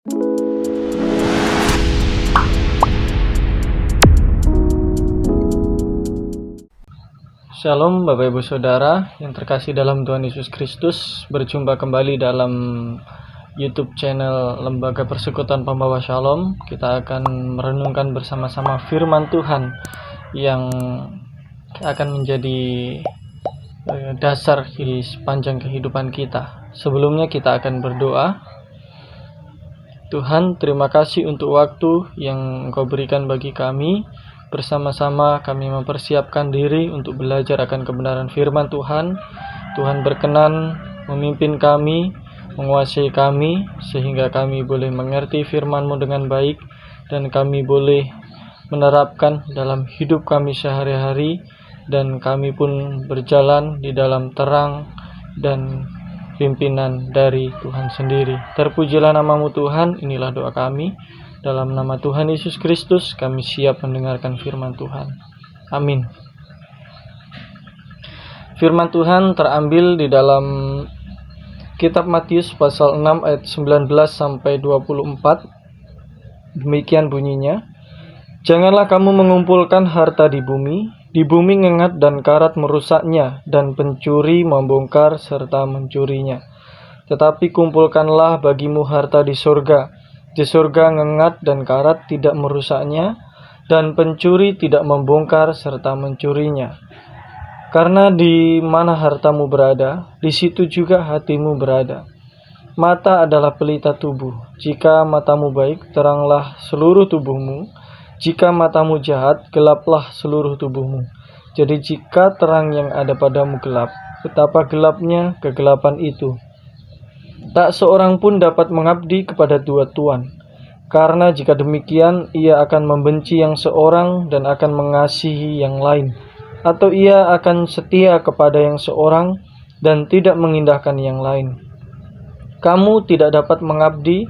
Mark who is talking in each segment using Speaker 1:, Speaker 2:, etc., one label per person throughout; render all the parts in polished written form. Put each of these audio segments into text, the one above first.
Speaker 1: Shalom Bapak Ibu Saudara yang terkasih dalam Tuhan Yesus Kristus. Berjumpa kembali dalam YouTube channel Lembaga Persekutuan Pembawa Shalom. Kita akan merenungkan bersama-sama firman Tuhan yang akan menjadi dasar di sepanjang kehidupan kita. Sebelumnya kita akan berdoa. Tuhan, terima kasih untuk waktu yang Engkau berikan bagi kami. Bersama-sama kami mempersiapkan diri untuk belajar akan kebenaran firman Tuhan. Tuhan berkenan memimpin kami, menguasai kami, sehingga kami boleh mengerti firman-Mu dengan baik, dan kami boleh menerapkan dalam hidup kami sehari-hari, dan kami pun berjalan di dalam terang dan pimpinan dari Tuhan sendiri. Terpujilah nama-Mu Tuhan, inilah doa kami. Dalam nama Tuhan Yesus Kristus, kami siap mendengarkan firman Tuhan. Amin. Firman Tuhan terambil di dalam kitab Matius pasal 6 ayat 19 sampai 24. Demikian bunyinya. Janganlah kamu mengumpulkan harta di bumi ngengat dan karat merusaknya, dan pencuri membongkar serta mencurinya. Tetapi kumpulkanlah bagimu harta di surga. Di surga ngengat dan karat tidak merusaknya, dan pencuri tidak membongkar serta mencurinya. Karena di mana hartamu berada, di situ juga hatimu berada. Mata adalah pelita tubuh. Jika matamu baik, teranglah seluruh tubuhmu. Jika matamu jahat, gelaplah seluruh tubuhmu. Jadi jika terang yang ada padamu gelap, betapa gelapnya kegelapan itu. Tak seorang pun dapat mengabdi kepada dua tuan, karena jika demikian ia akan membenci yang seorang dan akan mengasihi yang lain, atau ia akan setia kepada yang seorang dan tidak mengindahkan yang lain. Kamu tidak dapat mengabdi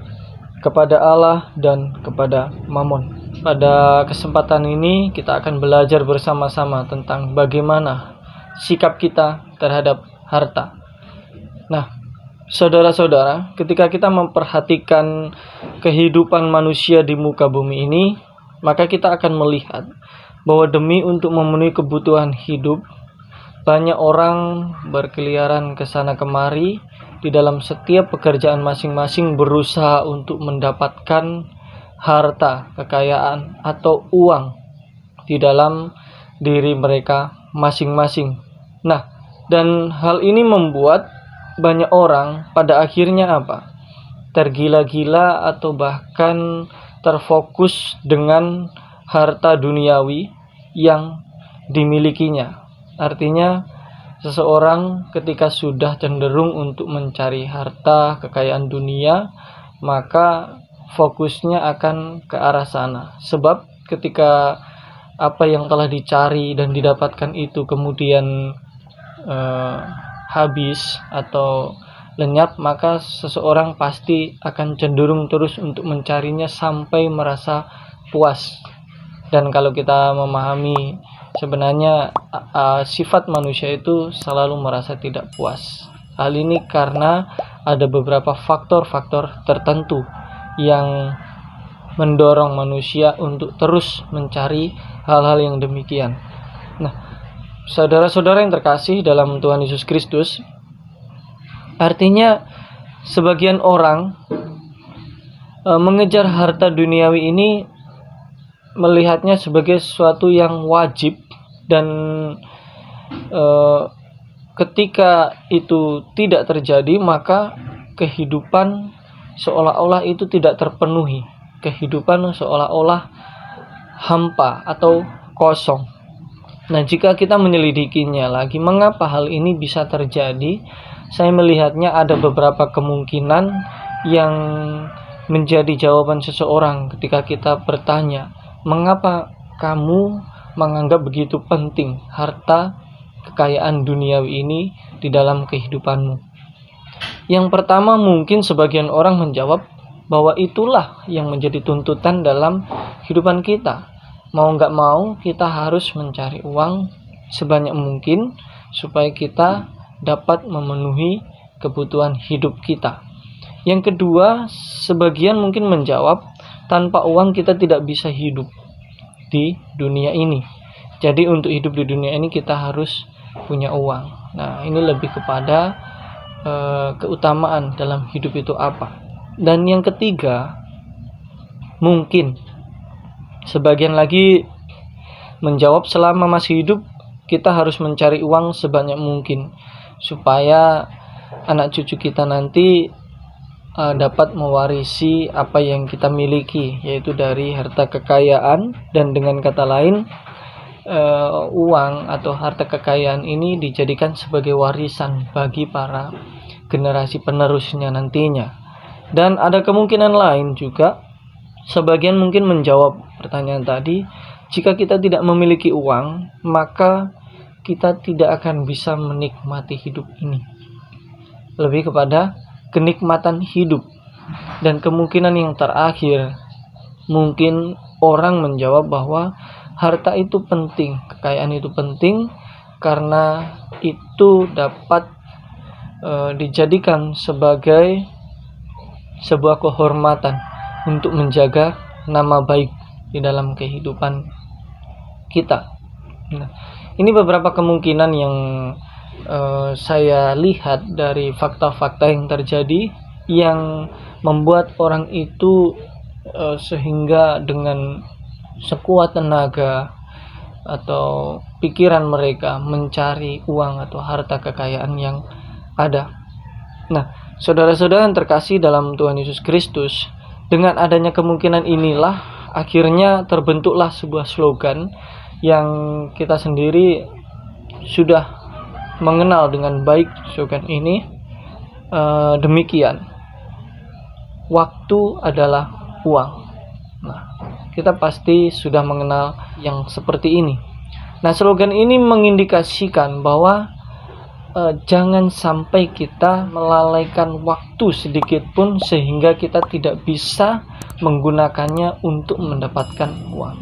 Speaker 1: kepada Allah dan kepada Mammon. Pada kesempatan ini kita akan belajar bersama-sama tentang bagaimana sikap kita terhadap harta. Nah, saudara-saudara, ketika kita memperhatikan kehidupan manusia di muka bumi ini, maka kita akan melihat bahwa demi untuk memenuhi kebutuhan hidup, banyak orang berkeliaran ke sana kemari di dalam setiap pekerjaan masing-masing, berusaha untuk mendapatkan harta, kekayaan, atau uang di dalam diri mereka masing-masing. Nah, dan hal ini membuat banyak orang pada akhirnya apa? Tergila-gila atau bahkan terfokus dengan harta duniawi yang dimilikinya. Artinya seseorang ketika sudah cenderung untuk mencari harta, kekayaan dunia, maka fokusnya akan ke arah sana. Sebab ketika apa yang telah dicari dan didapatkan itu kemudian habis atau lenyap, maka seseorang pasti akan cenderung terus untuk mencarinya sampai merasa puas. Dan kalau kita memahami sebenarnya sifat manusia itu selalu merasa tidak puas. Hal ini karena ada beberapa faktor-faktor tertentu yang mendorong manusia untuk terus mencari hal-hal yang demikian. Nah, saudara-saudara yang terkasih dalam Tuhan Yesus Kristus, artinya sebagian orang mengejar harta duniawi ini melihatnya sebagai sesuatu yang wajib, dan ketika itu tidak terjadi, maka kehidupan seolah-olah itu tidak terpenuhi. Kehidupan seolah-olah hampa atau kosong. Nah, jika kita menyelidikinya lagi, mengapa hal ini bisa terjadi? Saya melihatnya ada beberapa kemungkinan yang menjadi jawaban seseorang ketika kita bertanya, mengapa kamu menganggap begitu penting harta, kekayaan duniawi ini di dalam kehidupanmu? Yang pertama, mungkin sebagian orang menjawab bahwa itulah yang menjadi tuntutan dalam kehidupan kita. Mau nggak mau, kita harus mencari uang sebanyak mungkin supaya kita dapat memenuhi kebutuhan hidup kita. Yang kedua, sebagian mungkin menjawab, tanpa uang kita tidak bisa hidup di dunia ini. Jadi untuk hidup di dunia ini kita harus punya uang. Nah, ini lebih kepada keutamaan dalam hidup itu apa. Dan yang ketiga, mungkin sebagian lagi menjawab, selama masih hidup kita harus mencari uang sebanyak mungkin supaya anak cucu kita nanti dapat mewarisi apa yang kita miliki, yaitu dari harta kekayaan. Dan dengan kata lain, uang atau harta kekayaan ini dijadikan sebagai warisan bagi para generasi penerusnya nantinya. Dan ada kemungkinan lain juga, sebagian mungkin menjawab pertanyaan tadi, jika kita tidak memiliki uang, maka kita tidak akan bisa menikmati hidup ini. Lebih kepada kenikmatan hidup. Dan kemungkinan yang terakhir, mungkin orang menjawab bahwa harta itu penting, kekayaan itu penting, karena itu dapat dijadikan sebagai sebuah kehormatan untuk menjaga nama baik di dalam kehidupan kita. Nah, ini beberapa kemungkinan yang saya lihat dari fakta-fakta yang terjadi, yang membuat orang itu sehingga dengan sekuat tenaga atau pikiran mereka mencari uang atau harta kekayaan yang ada. Nah, saudara-saudara yang terkasih dalam Tuhan Yesus Kristus, dengan adanya kemungkinan inilah akhirnya terbentuklah sebuah slogan yang kita sendiri sudah mengenal dengan baik. Slogan ini demikian: waktu adalah uang. Nah, kita pasti sudah mengenal yang seperti ini. Nah, slogan ini mengindikasikan bahwa jangan sampai kita melalaikan waktu sedikit pun sehingga kita tidak bisa menggunakannya untuk mendapatkan uang.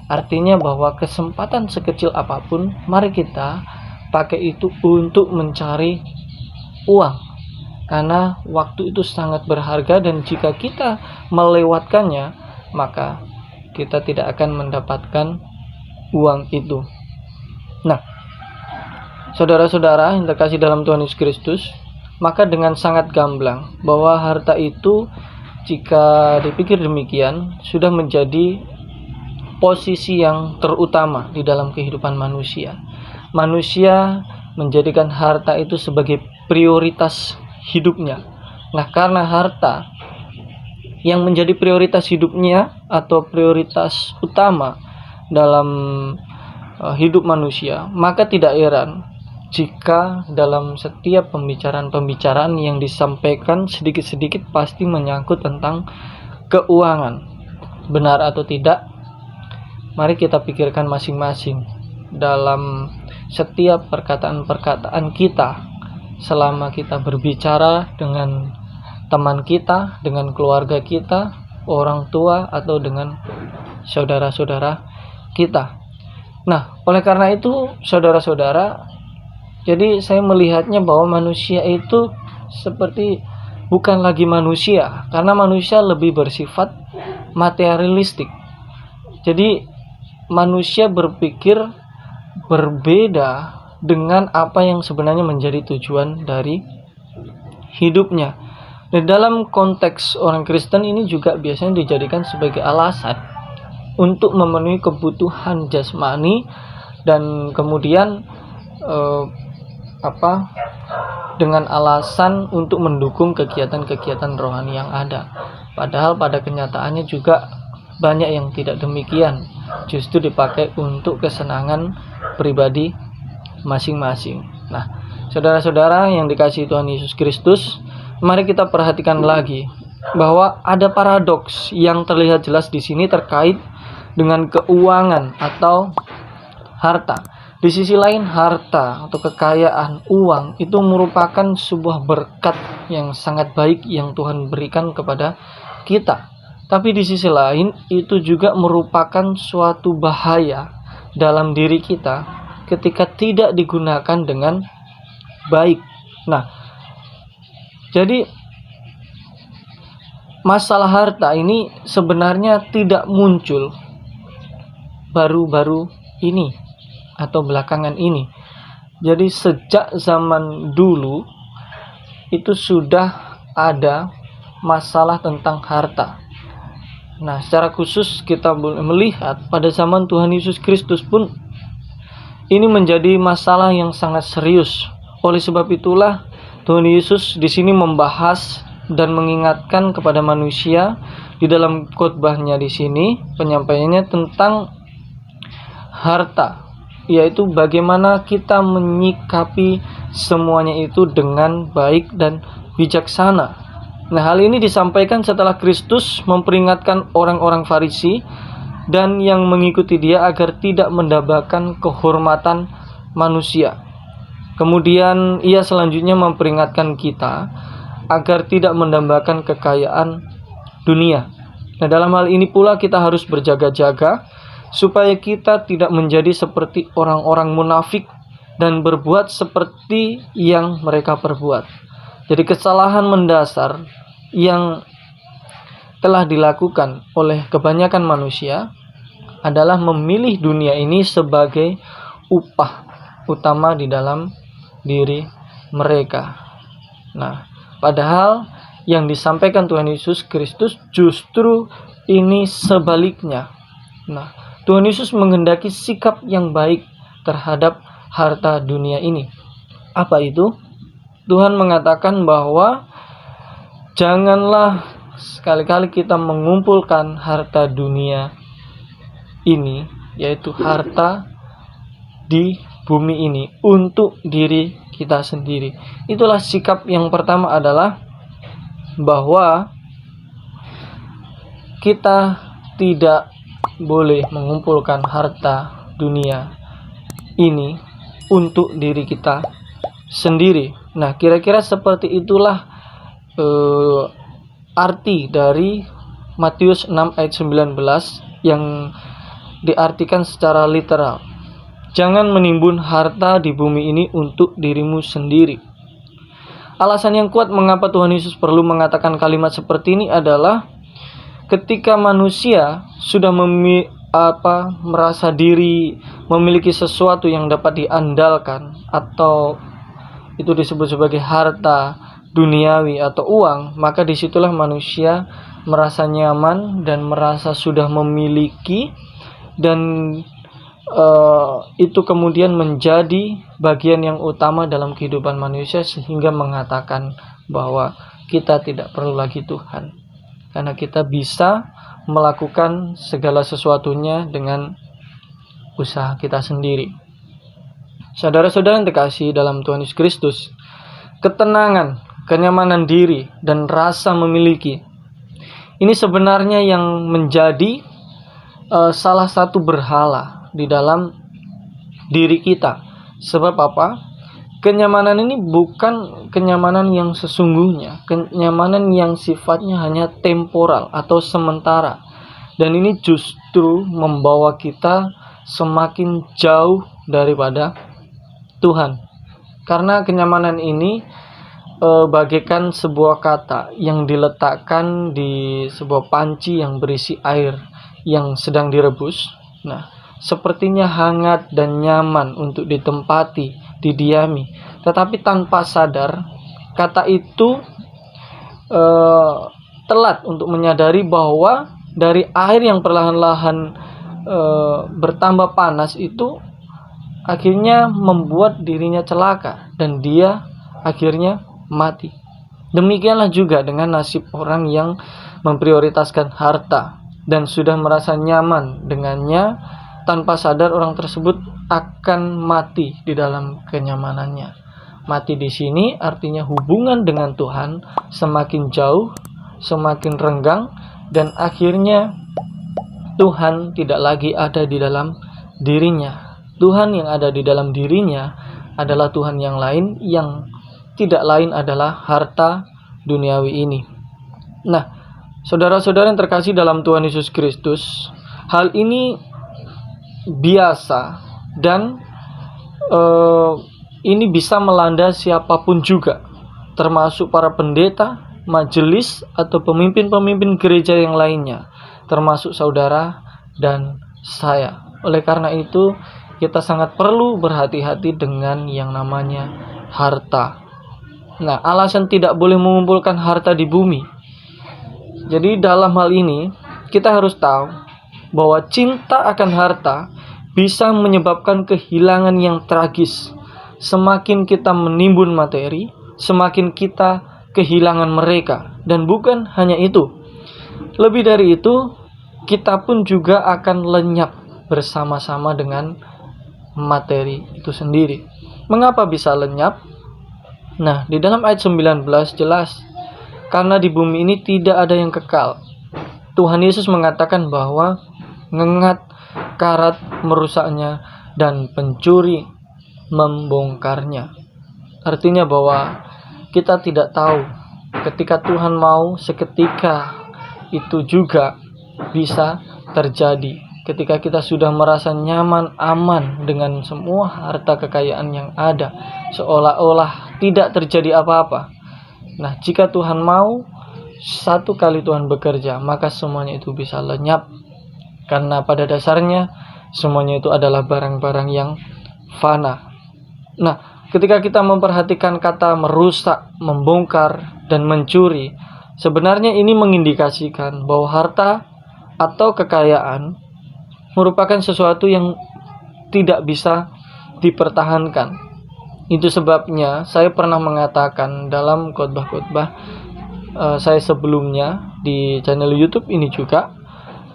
Speaker 1: Artinya bahwa kesempatan sekecil apapun, mari kita pakai itu untuk mencari uang. Karena waktu itu sangat berharga, dan jika kita melewatkannya, maka kita tidak akan mendapatkan uang itu. Nah, saudara-saudara yang terkasih dalam Tuhan Yesus Kristus, maka dengan sangat gamblang bahwa harta itu, jika dipikir demikian, sudah menjadi posisi yang terutama di dalam kehidupan manusia. Manusia menjadikan harta itu sebagai prioritas hidupnya. Nah, karena harta yang menjadi prioritas hidupnya atau prioritas utama dalam hidup manusia, maka tidak heran jika dalam setiap pembicaraan yang disampaikan sedikit-sedikit pasti menyangkut tentang keuangan. Benar atau tidak, mari kita pikirkan masing-masing dalam setiap perkataan-perkataan kita, selama kita berbicara dengan teman kita, dengan keluarga kita, orang tua, atau dengan saudara-saudara kita. Nah, oleh karena itu, saudara-saudara, jadi saya melihatnya bahwa manusia itu seperti bukan lagi manusia, karena manusia lebih bersifat materialistik. Jadi manusia berpikir berbeda dengan apa yang sebenarnya menjadi tujuan dari hidupnya. Dan dalam konteks orang Kristen ini juga biasanya dijadikan sebagai alasan untuk memenuhi kebutuhan jasmani, dan kemudian dengan alasan untuk mendukung kegiatan-kegiatan rohani yang ada. Padahal pada kenyataannya juga banyak yang tidak demikian, justru dipakai untuk kesenangan pribadi masing-masing. Nah, saudara-saudara yang dikasihi Tuhan Yesus Kristus, mari kita perhatikan lagi bahwa ada paradoks yang terlihat jelas di sini terkait dengan keuangan atau harta. Di sisi lain, harta atau kekayaan, uang itu merupakan sebuah berkat yang sangat baik yang Tuhan berikan kepada kita. Tapi di sisi lain, itu juga merupakan suatu bahaya dalam diri kita ketika tidak digunakan dengan baik. Nah, jadi masalah harta ini sebenarnya tidak muncul baru-baru ini atau belakangan ini. Jadi sejak zaman dulu itu sudah ada masalah tentang harta. Nah, secara khusus kita boleh melihat pada zaman Tuhan Yesus Kristus pun ini menjadi masalah yang sangat serius. Oleh sebab itulah Tuhan Yesus di sini membahas dan mengingatkan kepada manusia di dalam khotbahnya di sini, penyampaiannya tentang harta, yaitu bagaimana kita menyikapi semuanya itu dengan baik dan bijaksana. Nah, hal ini disampaikan setelah Kristus memperingatkan orang-orang Farisi dan yang mengikuti dia agar tidak mendambakan kehormatan manusia. Kemudian ia selanjutnya memperingatkan kita agar tidak mendambakan kekayaan dunia. Nah, dalam hal ini pula kita harus berjaga-jaga supaya kita tidak menjadi seperti orang-orang munafik dan berbuat seperti yang mereka perbuat. Jadi kesalahan mendasar yang telah dilakukan oleh kebanyakan manusia adalah memilih dunia ini sebagai upah utama di dalam diri mereka. Nah, padahal yang disampaikan Tuhan Yesus Kristus justru ini sebaliknya. Nah, Tuhan Yesus menghendaki sikap yang baik terhadap harta dunia ini. Apa itu? Tuhan mengatakan bahwa janganlah sekali-kali kita mengumpulkan harta dunia ini, yaitu harta di bumi ini, untuk diri kita sendiri. Itulah sikap yang pertama, adalah bahwa kita tidak boleh mengumpulkan harta dunia ini untuk diri kita sendiri. Nah, kira-kira seperti itulah arti dari Matius 6 ayat 19 yang diartikan secara literal. Jangan menimbun harta di bumi ini untuk dirimu sendiri. Alasan yang kuat mengapa Tuhan Yesus perlu mengatakan kalimat seperti ini adalah ketika manusia sudah merasa diri memiliki sesuatu yang dapat diandalkan, atau itu disebut sebagai harta duniawi atau uang, maka disitulah manusia merasa nyaman dan merasa sudah memiliki, dan itu kemudian menjadi bagian yang utama dalam kehidupan manusia, sehingga mengatakan bahwa kita tidak perlu lagi Tuhan, karena kita bisa melakukan segala sesuatunya dengan usaha kita sendiri. Saudara-saudara yang terkasih dalam Tuhan Yesus Kristus, ketenangan, kenyamanan diri, dan rasa memiliki ini sebenarnya yang menjadi salah satu berhala di dalam diri kita. Sebab apa? Kenyamanan ini bukan kenyamanan yang sesungguhnya, kenyamanan yang sifatnya hanya temporal atau sementara, dan ini justru membawa kita semakin jauh daripada Tuhan. Karena kenyamanan ini bagaikan sebuah kata yang diletakkan di sebuah panci yang berisi air yang sedang direbus. Nah, sepertinya hangat dan nyaman untuk ditempati, didiami, tetapi tanpa sadar kata itu telat untuk menyadari bahwa dari air yang perlahan-lahan bertambah panas itu akhirnya membuat dirinya celaka dan dia akhirnya mati. Demikianlah juga dengan nasib orang yang memprioritaskan harta dan sudah merasa nyaman dengannya, tanpa sadar orang tersebut akan mati di dalam kenyamanannya. Mati di sini artinya hubungan dengan Tuhan semakin jauh, semakin renggang, dan akhirnya Tuhan tidak lagi ada di dalam dirinya. Tuhan yang ada di dalam dirinya adalah Tuhan yang lain, yang tidak lain adalah harta duniawi ini. Nah, saudara-saudara yang terkasih dalam Tuhan Yesus Kristus, hal ini biasa dan ini bisa melanda siapapun juga, termasuk para pendeta majelis atau pemimpin-pemimpin gereja yang lainnya, termasuk saudara dan saya. Oleh karena itu, kita sangat perlu berhati-hati dengan yang namanya harta. Nah, alasan tidak boleh mengumpulkan harta di bumi. Jadi dalam hal ini, kita harus tahu bahwa cinta akan harta bisa menyebabkan kehilangan yang tragis. Semakin kita menimbun materi, semakin kita kehilangan mereka. Dan bukan hanya itu. Lebih dari itu, kita pun juga akan lenyap bersama-sama dengan materi itu sendiri. Mengapa bisa lenyap? Nah, di dalam ayat 19 jelas, karena di bumi ini tidak ada yang kekal. Tuhan Yesus mengatakan bahwa ngengat, karat merusaknya, dan pencuri membongkarnya. Artinya bahwa kita tidak tahu ketika Tuhan mau, seketika itu juga bisa terjadi. Ketika kita sudah merasa nyaman, aman dengan semua harta kekayaan yang ada, seolah-olah tidak terjadi apa-apa. Nah, jika Tuhan mau, satu kali Tuhan bekerja, maka semuanya itu bisa lenyap. Karena pada dasarnya, semuanya itu adalah barang-barang yang fana. Nah, ketika kita memperhatikan kata merusak, membongkar, dan mencuri, sebenarnya ini mengindikasikan bahwa harta atau kekayaan merupakan sesuatu yang tidak bisa dipertahankan. Itu sebabnya saya pernah mengatakan dalam khotbah-khotbah saya sebelumnya di channel YouTube ini juga,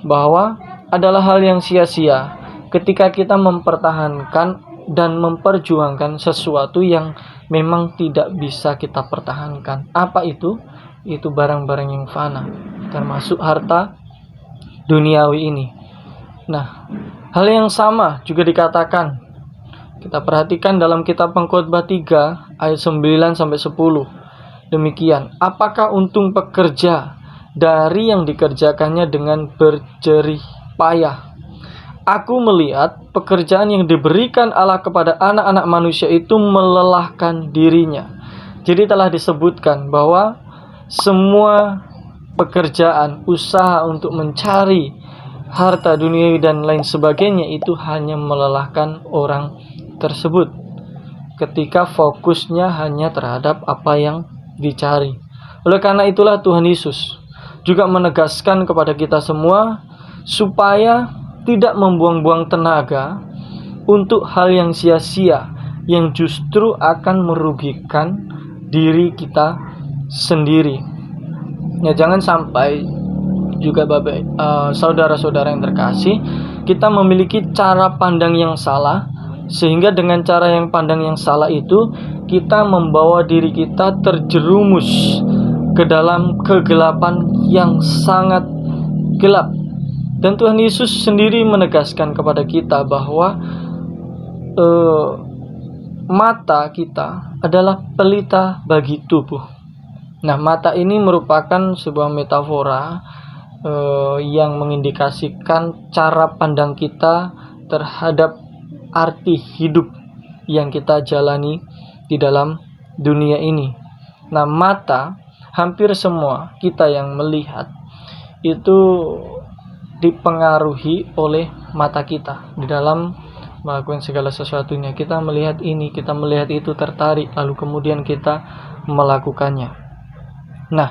Speaker 1: bahwa adalah hal yang sia-sia ketika kita mempertahankan dan memperjuangkan sesuatu yang memang tidak bisa kita pertahankan. Apa itu? Itu barang-barang yang fana, termasuk harta duniawi ini. Nah, hal yang sama juga dikatakan. Kita perhatikan dalam kitab Pengkhotbah 3 ayat 9 sampai 10. Demikian, apakah untung pekerja dari yang dikerjakannya dengan berjerih payah? Aku melihat pekerjaan yang diberikan Allah kepada anak-anak manusia itu melelahkan dirinya. Jadi telah disebutkan bahwa semua pekerjaan, usaha untuk mencari harta duniawi dan lain sebagainya itu hanya melelahkan orang tersebut ketika fokusnya hanya terhadap apa yang dicari. Oleh karena itulah Tuhan Yesus juga menegaskan kepada kita semua supaya tidak membuang-buang tenaga untuk hal yang sia-sia yang justru akan merugikan diri kita sendiri. Ya, jangan sampai juga saudara-saudara yang terkasih, kita memiliki cara pandang yang salah, sehingga dengan cara yang pandang yang salah itu kita membawa diri kita terjerumus ke dalam kegelapan yang sangat gelap. Dan Tuhan Yesus sendiri menegaskan kepada kita bahwa mata kita adalah pelita bagi tubuh. Nah, mata ini merupakan sebuah metafora yang mengindikasikan cara pandang kita terhadap arti hidup yang kita jalani di dalam dunia ini. Nah, mata, hampir semua kita yang melihat itu dipengaruhi oleh mata kita di dalam melakukan segala sesuatunya. Kita melihat ini, kita melihat itu, tertarik, lalu kemudian kita melakukannya. Nah,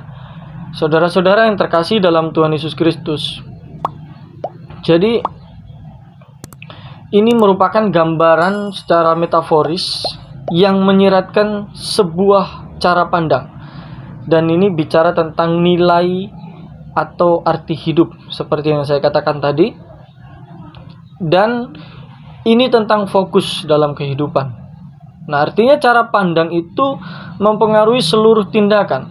Speaker 1: saudara-saudara yang terkasih dalam Tuhan Yesus Kristus, jadi ini merupakan gambaran secara metaforis yang menyiratkan sebuah cara pandang. Dan ini bicara tentang nilai atau arti hidup seperti yang saya katakan tadi. Dan ini tentang fokus dalam kehidupan. Nah, artinya cara pandang itu mempengaruhi seluruh tindakan.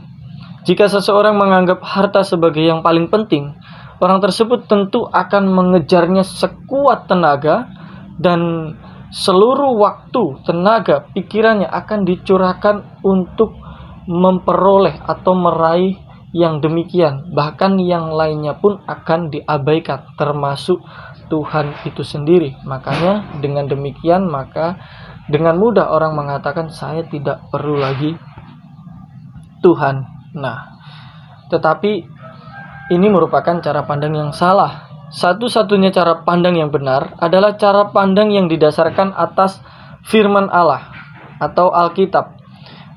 Speaker 1: Jika seseorang menganggap harta sebagai yang paling penting, orang tersebut tentu akan mengejarnya sekuat tenaga, dan seluruh waktu, tenaga, pikirannya akan dicurahkan untuk memperoleh atau meraih yang demikian. Bahkan yang lainnya pun akan diabaikan, termasuk Tuhan itu sendiri. Makanya dengan demikian, maka dengan mudah orang mengatakan saya tidak perlu lagi Tuhan. Nah, Tetapi ini merupakan cara pandang yang salah. Satu-satunya cara pandang yang benar adalah cara pandang yang didasarkan atas firman Allah atau Alkitab.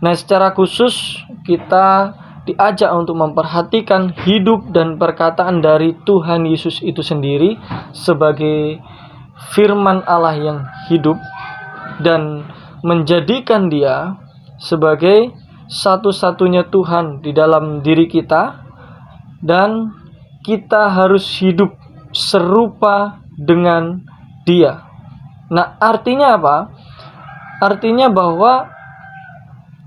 Speaker 1: Nah, secara khusus kita diajak untuk memperhatikan hidup dan perkataan dari Tuhan Yesus itu sendiri sebagai firman Allah yang hidup dan menjadikan Dia sebagai satu-satunya Tuhan di dalam diri kita, dan kita harus hidup serupa dengan Dia. Nah, artinya apa? Artinya bahwa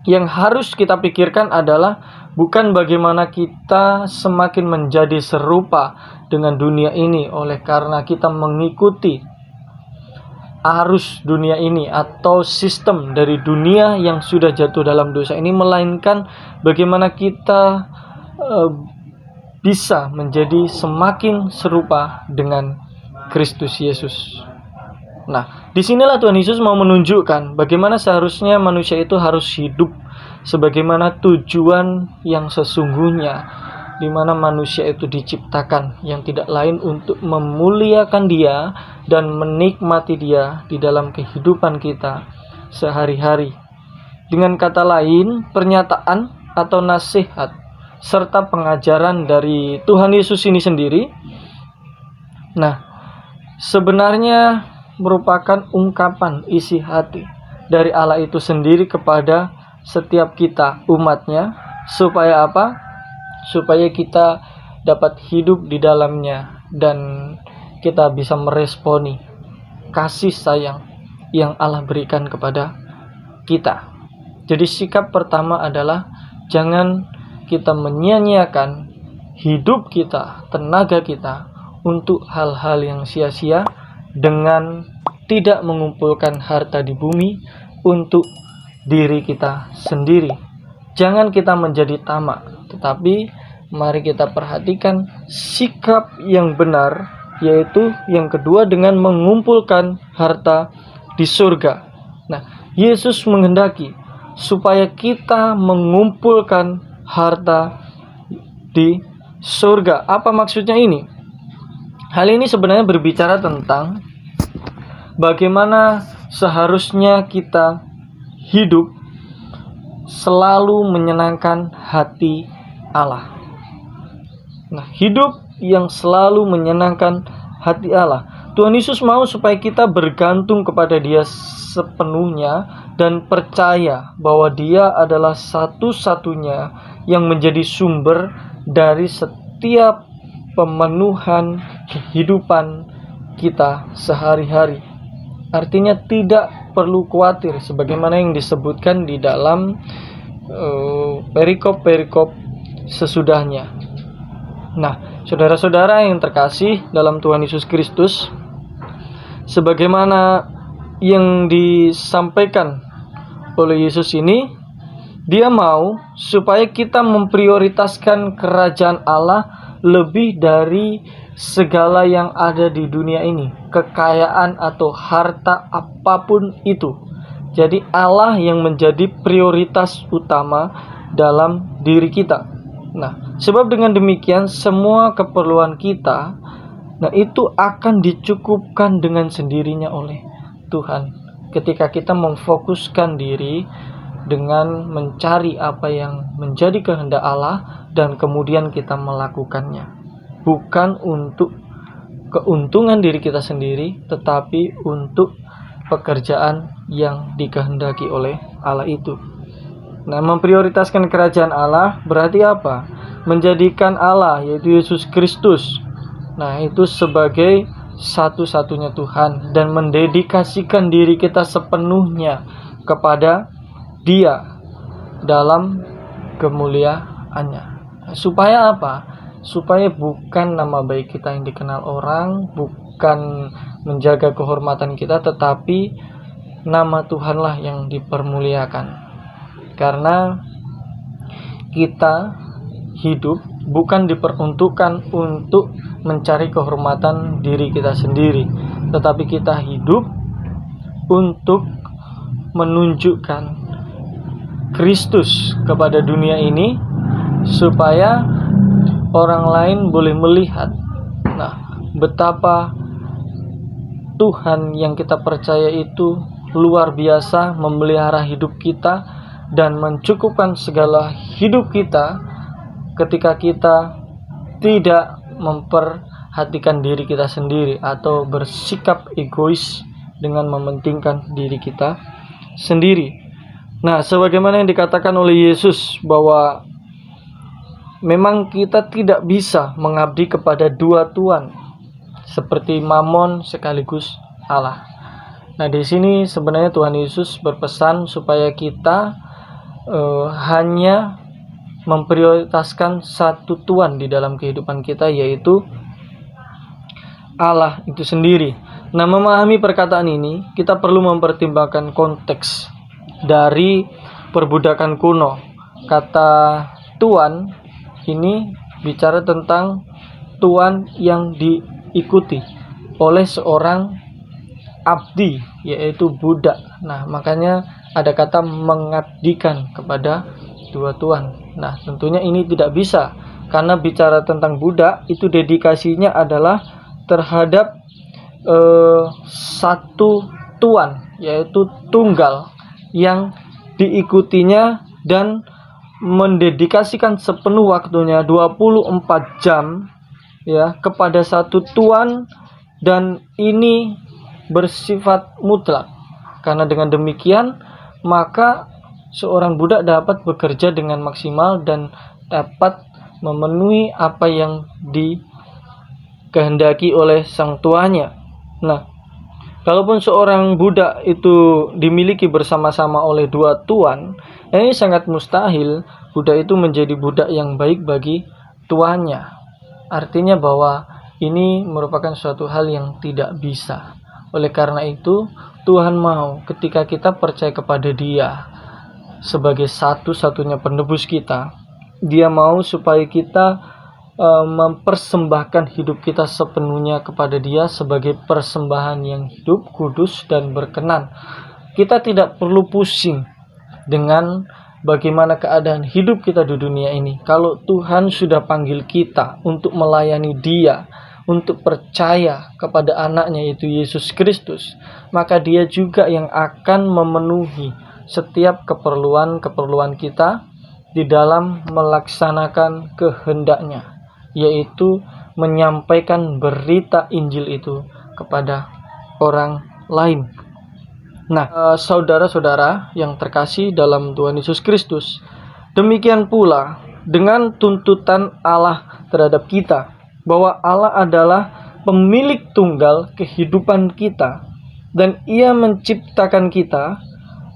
Speaker 1: yang harus kita pikirkan adalah bukan bagaimana kita semakin menjadi serupa dengan dunia ini oleh karena kita mengikuti arus dunia ini atau sistem dari dunia yang sudah jatuh dalam dosa ini, melainkan bagaimana kita bisa menjadi semakin serupa dengan Kristus Yesus. Nah, disinilah Tuhan Yesus mau menunjukkan bagaimana seharusnya manusia itu harus hidup sebagaimana tujuan yang sesungguhnya, di mana manusia itu diciptakan yang tidak lain untuk memuliakan Dia dan menikmati Dia di dalam kehidupan kita sehari-hari. Dengan kata lain, pernyataan atau nasihat serta pengajaran dari Tuhan Yesus ini sendiri, nah, sebenarnya merupakan ungkapan isi hati dari Allah itu sendiri kepada setiap kita umatnya. Supaya apa? Supaya kita dapat hidup di dalamnya dan kita bisa meresponi kasih sayang yang Allah berikan kepada kita. Jadi sikap pertama adalah jangan kita menyia-nyiakan hidup kita, tenaga kita untuk hal-hal yang sia-sia dengan tidak mengumpulkan harta di bumi untuk diri kita sendiri. Jangan kita menjadi tamak, tetapi mari kita perhatikan sikap yang benar, yaitu yang kedua dengan mengumpulkan harta di surga. Nah, Yesus menghendaki supaya kita mengumpulkan harta di surga. Apa maksudnya ini? Hal ini sebenarnya berbicara tentang bagaimana seharusnya kita hidup selalu menyenangkan hati Allah. Nah, hidup yang selalu menyenangkan hati Allah. Tuhan Yesus mau supaya kita bergantung kepada Dia sepenuhnya dan percaya bahwa Dia adalah satu-satunya yang menjadi sumber dari setiap pemenuhan kehidupan kita sehari-hari. Artinya tidak perlu khawatir sebagaimana yang disebutkan di dalam perikop-perikop sesudahnya. Nah, saudara-saudara yang terkasih dalam Tuhan Yesus Kristus, sebagaimana yang disampaikan oleh Yesus ini, Dia mau supaya kita memprioritaskan kerajaan Allah lebih dari segala yang ada di dunia ini, kekayaan atau harta apapun itu. Jadi Allah yang menjadi prioritas utama dalam diri kita. Nah, sebab dengan demikian semua keperluan kita, nah, itu akan dicukupkan dengan sendirinya oleh Tuhan. Ketika kita memfokuskan diri dengan mencari apa yang menjadi kehendak Allah dan kemudian kita melakukannya. Bukan untuk keuntungan diri kita sendiri, tetapi untuk pekerjaan yang dikehendaki oleh Allah itu. Nah, memprioritaskan kerajaan Allah berarti apa? Menjadikan Allah, yaitu Yesus Kristus, nah, itu sebagai satu-satunya Tuhan dan mendedikasikan diri kita sepenuhnya kepada Dia dalam kemuliaannya. Supaya apa? Supaya bukan nama baik kita yang dikenal orang, bukan menjaga kehormatan kita, tetapi nama Tuhanlah yang dipermuliakan. Karena kita hidup bukan diperuntukkan untuk mencari kehormatan diri kita sendiri, tetapi kita hidup untuk menunjukkan Kristus kepada dunia ini, supaya orang lain boleh melihat betapa Tuhan yang kita percaya itu luar biasa memelihara hidup kita dan mencukupkan segala hidup kita ketika kita tidak memperhatikan diri kita sendiri atau bersikap egois dengan mementingkan diri kita sendiri. Nah, sebagaimana yang dikatakan oleh Yesus bahwa memang kita tidak bisa mengabdi kepada dua tuan, seperti Mamon sekaligus Allah. Nah, di sini sebenarnya Tuhan Yesus berpesan supaya kita hanya memprioritaskan satu tuan di dalam kehidupan kita, yaitu Allah itu sendiri. Nah, memahami perkataan ini, kita perlu mempertimbangkan konteks dari perbudakan kuno. Kata tuan ini bicara tentang tuan yang diikuti oleh seorang abdi, yaitu budak. Nah, makanya ada kata mengabdikan kepada dua tuan. Nah, tentunya ini tidak bisa, karena bicara tentang budak itu dedikasinya adalah terhadap satu tuan, yaitu tunggal yang diikutinya dan mendedikasikan sepenuh waktunya 24 jam ya kepada satu tuan, dan ini bersifat mutlak. Karena dengan demikian maka seorang budak dapat bekerja dengan maksimal dan dapat memenuhi apa yang dikehendaki oleh sang tuannya. Nah, kalaupun seorang budak itu dimiliki bersama-sama oleh dua tuan, ini sangat mustahil budak itu menjadi budak yang baik bagi tuannya. Artinya bahwa ini merupakan suatu hal yang tidak bisa. Oleh karena itu, Tuhan mau ketika kita percaya kepada Dia sebagai satu-satunya penebus kita, Dia mau supaya kita mempersembahkan hidup kita sepenuhnya kepada Dia sebagai persembahan yang hidup, kudus, dan berkenan. Kita tidak perlu pusing dengan bagaimana keadaan hidup kita di dunia ini. Kalau Tuhan sudah panggil kita untuk melayani Dia, untuk percaya kepada anaknya yaitu Yesus Kristus, maka Dia juga yang akan memenuhi setiap keperluan kita di dalam melaksanakan kehendak-Nya, yaitu menyampaikan berita Injil itu kepada orang lain. Nah, saudara-saudara yang terkasih dalam Tuhan Yesus Kristus, demikian pula dengan tuntutan Allah terhadap kita, bahwa Allah adalah pemilik tunggal kehidupan kita, dan Ia menciptakan kita,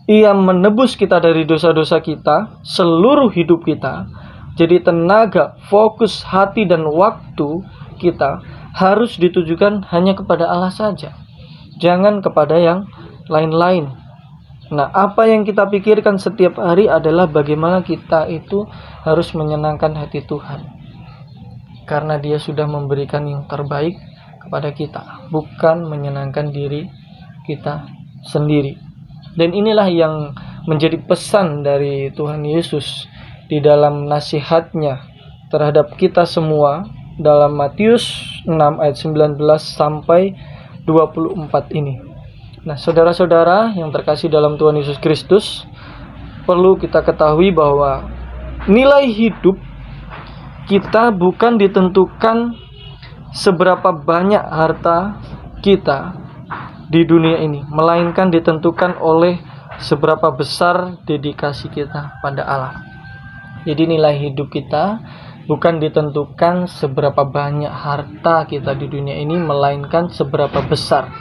Speaker 1: Ia menebus kita dari dosa-dosa kita, seluruh hidup kita. Jadi tenaga, fokus, hati, dan waktu kita harus ditujukan hanya kepada Allah saja, jangan kepada yang lain-lain. Nah, apa yang kita pikirkan setiap hari adalah bagaimana kita itu harus menyenangkan hati Tuhan, karena Dia sudah memberikan yang terbaik kepada kita, bukan menyenangkan diri kita sendiri. Dan inilah yang menjadi pesan dari Tuhan Yesus di dalam nasihatnya terhadap kita semua dalam Matius 6 ayat 19 sampai 24 ini. Nah, saudara-saudara yang terkasih dalam Tuhan Yesus Kristus, perlu kita ketahui bahwa nilai hidup kita bukan ditentukan seberapa banyak harta kita di dunia ini, melainkan ditentukan oleh seberapa besar dedikasi kita pada Allah. Jadi nilai hidup kita bukan ditentukan seberapa banyak harta kita di dunia ini, melainkan seberapa besar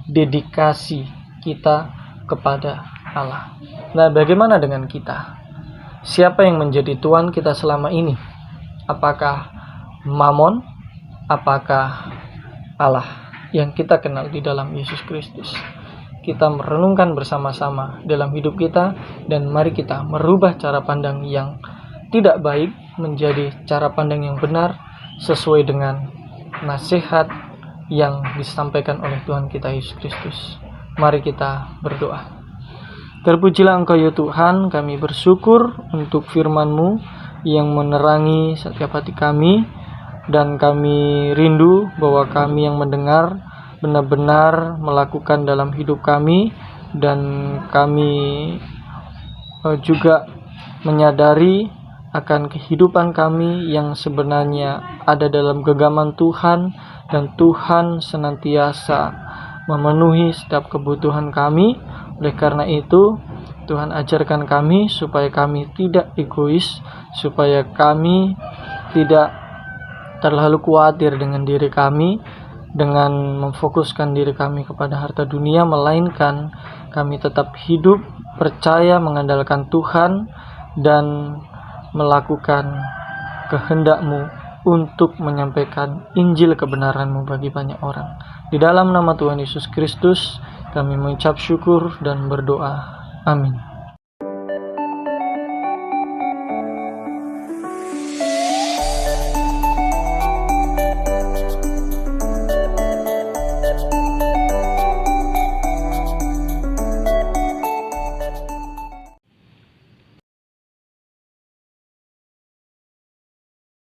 Speaker 1: dedikasi kita kepada Allah. Nah, bagaimana dengan kita? Siapa yang menjadi tuan kita selama ini? Apakah Mamon? Apakah Allah yang kita kenal di dalam Yesus Kristus? Kita merenungkan bersama-sama dalam hidup kita, dan mari kita merubah cara pandang yang tidak baik menjadi cara pandang yang benar sesuai dengan nasihat yang disampaikan oleh Tuhan kita Yesus Kristus. Mari kita berdoa. Terpujilah Engkau ya Tuhan, kami bersyukur untuk firman-Mu yang menerangi setiap hati kami. dan kami rindu bahwa kami yang mendengar benar-benar melakukan dalam hidup kami, dan kami juga menyadari akan kehidupan kami yang sebenarnya ada dalam genggaman Tuhan, dan Tuhan senantiasa memenuhi setiap kebutuhan kami. Oleh karena itu, Tuhan ajarkan kami supaya kami tidak egois, supaya kami tidak terlalu khawatir dengan diri kami, dengan memfokuskan diri kami kepada harta dunia, melainkan kami tetap hidup, percaya, mengandalkan Tuhan, dan melakukan kehendak-Mu untuk menyampaikan Injil kebenaran-Mu bagi banyak orang. Di dalam nama Tuhan Yesus Kristus kami mengucap syukur dan berdoa. Amin.